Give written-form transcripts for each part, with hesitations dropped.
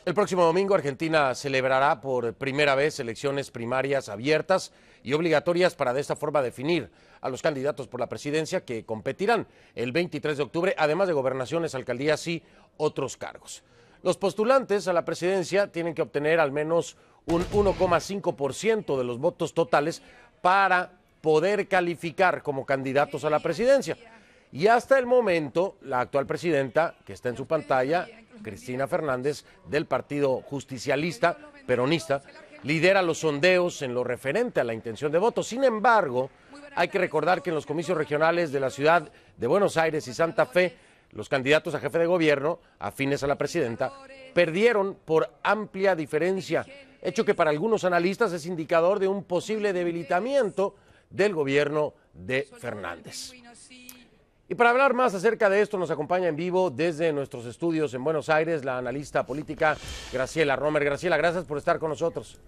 El próximo domingo Argentina celebrará por primera vez elecciones primarias abiertas y obligatorias para de esta forma definir a los candidatos por la presidencia que competirán el 23 de octubre, además de gobernaciones, alcaldías y otros cargos. Los postulantes a la presidencia tienen que obtener al menos un 1,5% de los votos totales para poder calificar como candidatos a la presidencia. Y hasta el momento, la actual presidenta, que está en su pantalla, Cristina Fernández, del Partido Justicialista, peronista, lidera los sondeos en lo referente a la intención de voto. Sin embargo, hay que recordar que en los comicios regionales de la ciudad de Buenos Aires y Santa Fe, los candidatos a jefe de gobierno, afines a la presidenta, perdieron por amplia diferencia, hecho que para algunos analistas es indicador de un posible debilitamiento del gobierno de Fernández. Y para hablar más acerca de esto nos acompaña en vivo desde nuestros estudios en Buenos Aires la analista política Graciela Romer. Graciela, gracias por estar con nosotros.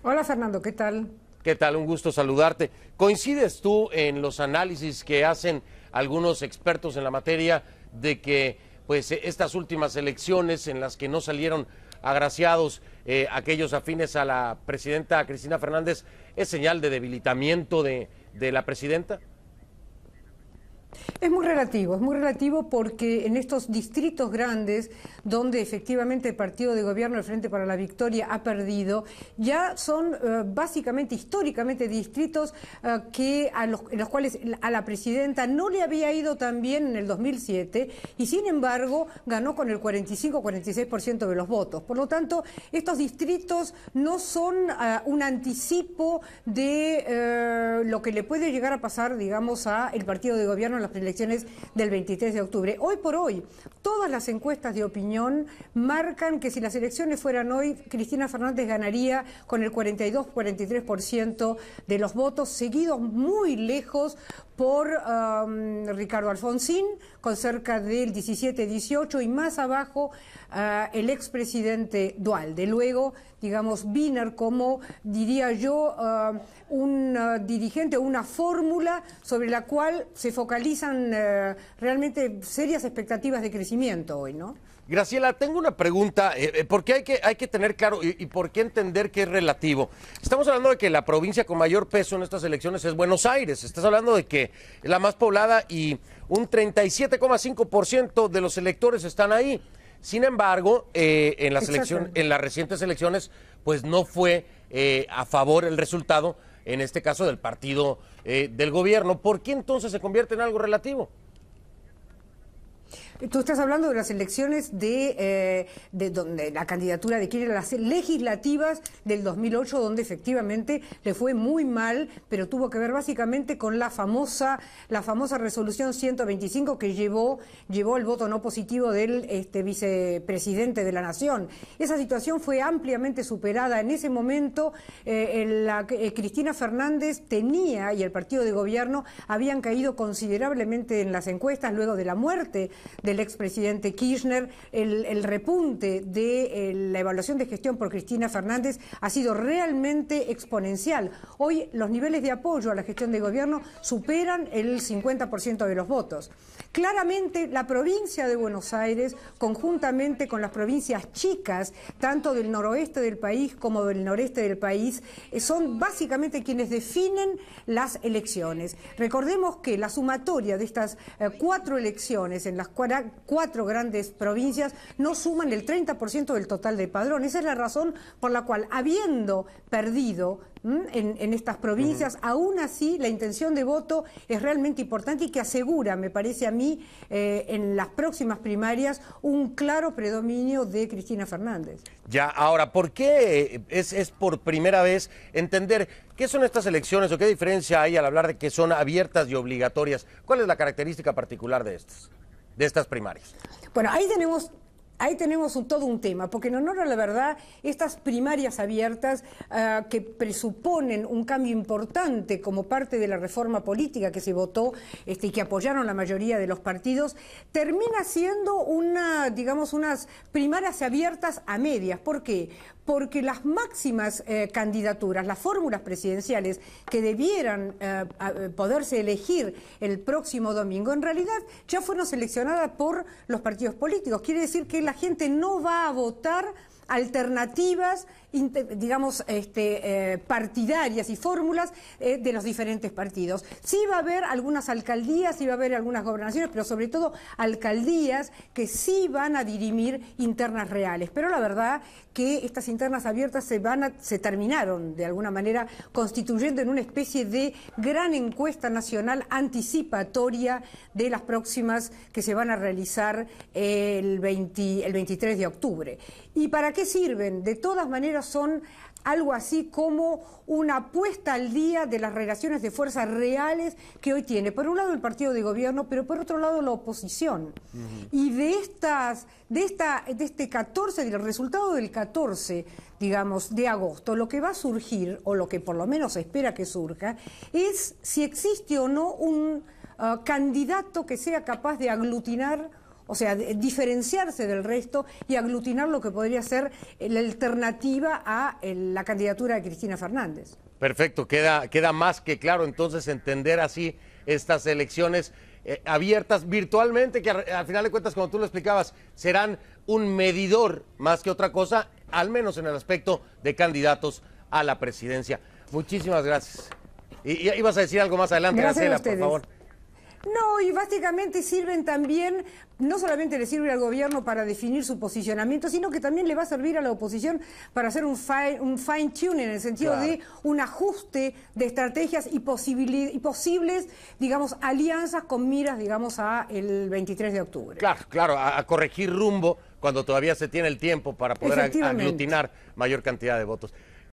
Hola Fernando, ¿qué tal? ¿Qué tal? Un gusto saludarte. ¿Coincides tú en los análisis que hacen algunos expertos en la materia de que pues estas últimas elecciones en las que no salieron agraciados aquellos afines a la presidenta Cristina Fernández es señal de debilitamiento de la presidenta? Es muy relativo porque en estos distritos grandes donde efectivamente el partido de gobierno, el Frente para la Victoria, ha perdido, ya son básicamente, históricamente, distritos en los cuales a la presidenta no le había ido tan bien en el 2007 y sin embargo ganó con el 45-46% de los votos. Por lo tanto, estos distritos no son un anticipo de lo que le puede llegar a pasar, digamos, a el partido de gobierno en las elecciones del 23 de octubre. Hoy por hoy, todas las encuestas de opinión marcan que si las elecciones fueran hoy, Cristina Fernández ganaría con el 42-43% de los votos, seguidos muy lejos por Ricardo Alfonsín, con cerca del 17-18, y más abajo el expresidente Duhalde. Luego, digamos, Wiener como, diría yo, un dirigente o una fórmula sobre la cual se focalizan realmente serias expectativas de crecimiento hoy, ¿no? Graciela, tengo una pregunta, porque hay que tener claro y por qué entender que es relativo. Estamos hablando de que la provincia con mayor peso en estas elecciones es Buenos Aires. Estás hablando de que es la más poblada y un 37,5% de los electores están ahí. Sin embargo, en las recientes elecciones, pues no fue a favor el resultado, en este caso del partido del gobierno. ¿Por qué entonces se convierte en algo relativo? Tú estás hablando de las elecciones de donde la candidatura de Kirchner, las legislativas del 2008, donde efectivamente le fue muy mal, pero tuvo que ver básicamente con la famosa resolución 125 que llevó el voto no positivo del vicepresidente de la Nación. Esa situación fue ampliamente superada. En ese momento Cristina Fernández tenía, y el partido de gobierno habían caído considerablemente en las encuestas luego de la muerte del expresidente Kirchner. El repunte de la evaluación de gestión por Cristina Fernández ha sido realmente exponencial. Hoy los niveles de apoyo a la gestión de gobierno superan el 50% de los votos. Claramente la provincia de Buenos Aires, conjuntamente con las provincias chicas, tanto del noroeste del país como del noreste del país, son básicamente quienes definen las elecciones. Recordemos que la sumatoria de estas 4 elecciones en las cuatro grandes provincias no suman el 30% del total del padrón. Esa es la razón por la cual, habiendo perdido en estas provincias, aún así la intención de voto es realmente importante y que asegura, me parece a mí, en las próximas primarias un claro predominio de Cristina Fernández. Ya, ahora, ¿por qué es por primera vez entender qué son estas elecciones o qué diferencia hay al hablar de que son abiertas y obligatorias? ¿Cuál es la característica particular de estas primarias? Bueno, ahí tenemos todo un tema, porque en honor a la verdad, estas primarias abiertas que presuponen un cambio importante como parte de la reforma política que se votó y que apoyaron la mayoría de los partidos, termina siendo unas primarias abiertas a medias. ¿Por qué? porque las máximas candidaturas, las fórmulas presidenciales que debieran poderse elegir el próximo domingo, en realidad ya fueron seleccionadas por los partidos políticos. Quiere decir que la gente no va a votar alternativas, digamos, partidarias y fórmulas de los diferentes partidos. Sí va a haber algunas alcaldías, sí va a haber algunas gobernaciones, pero sobre todo alcaldías que sí van a dirimir internas reales. Pero la verdad que estas internas abiertas se terminaron de alguna manera constituyendo en una especie de gran encuesta nacional anticipatoria de las próximas que se van a realizar el 23 de octubre. ¿Y para qué sirven? De todas maneras son algo así como una puesta al día de las relaciones de fuerza reales que hoy tiene, por un lado el partido de gobierno, pero por otro lado la oposición. Y del resultado del 14, digamos, de agosto, lo que va a surgir, o lo que por lo menos se espera que surja, es si existe o no un candidato que sea capaz de aglutinar, o sea, diferenciarse del resto y aglutinar lo que podría ser la alternativa a la candidatura de Cristina Fernández. Perfecto, queda más que claro entonces entender así estas elecciones abiertas virtualmente, que al final de cuentas, como tú lo explicabas, serán un medidor más que otra cosa, al menos en el aspecto de candidatos a la presidencia. Muchísimas gracias. Y ibas a decir algo más adelante, Graciela, por favor. No, y básicamente sirven también, no solamente le sirve al gobierno para definir su posicionamiento, sino que también le va a servir a la oposición para hacer un fine tuning, en el sentido de un ajuste de estrategias y posibles, digamos, alianzas con miras, digamos, a el 23 de octubre. Claro, a corregir rumbo cuando todavía se tiene el tiempo para poder aglutinar mayor cantidad de votos.